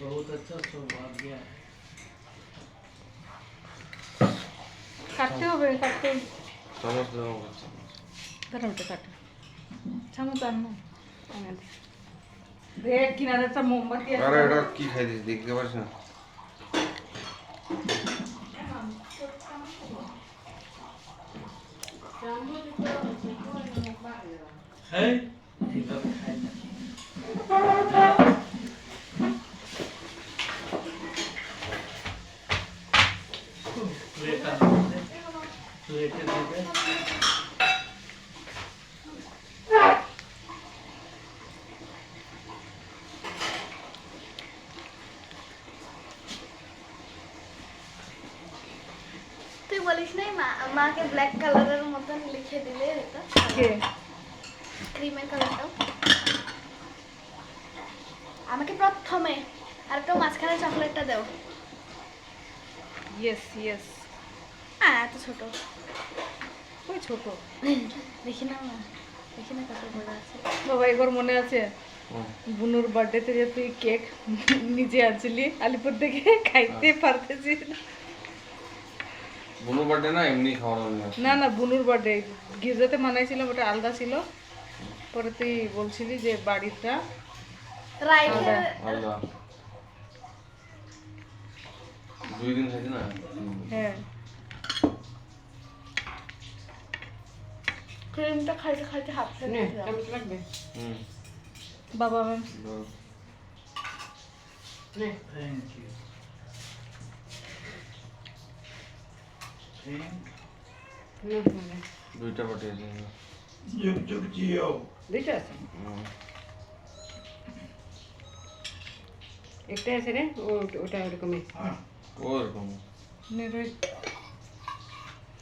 बहुत अच्छा सौभाग्य है। কাটতে হবে কাটতে চামচ দাও ধরো ওটা কাটো চামচ আন না দেখ কিনারে একটা মোমবাতি আছে আরে এটা কি খাই দিস দেখতে পারিস না है এইভাবে খাই না। প্লেটে দেবে তুই বলিস নাই মাকে ব্ল্যাক কালারের মতন লিখে দিলে এটা কে ক্রিমের কালারটাও আমাকে প্রথমে আর একটু মাঝখানে চকলেটটা দাও ইয়েস ইয়েস এত ছোট ওই ছোট দেখি না কত বড় আছে বাবা এবার মনে আছে বুনুর বার্থডেতে যে তুই কেক নিজে আনছিলি আলিপুর থেকে খাইতে পারতেছি না। বুনু বার্থডে না এমনি খাওয়ানো না না বুনুর বার্থডে গির্জাতে মানাইছিলাম ওটা আলাদা ছিল পরে তুই বলছিলি যে বাড়িটা রাইট আল্লাহ 2 দিন খাইছি না হ্যাঁ ক্রিমটা খাইতে খাইতে হাফছে না লাগবে হুম বাবা ম্যাম थैंक यू দুইটা পাঠিয়েছি जुग जुग जियो দুইটা আছে একটা আছে রে ওটা ওরকমই ওরকম নেরই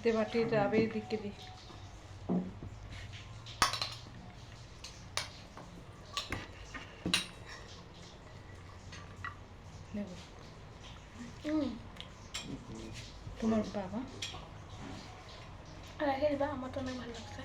দে বাটিটা আবে দিকে দি নেব তোমার বাবা রেখে দিবা আমার তো অনেক ভালো লাগছে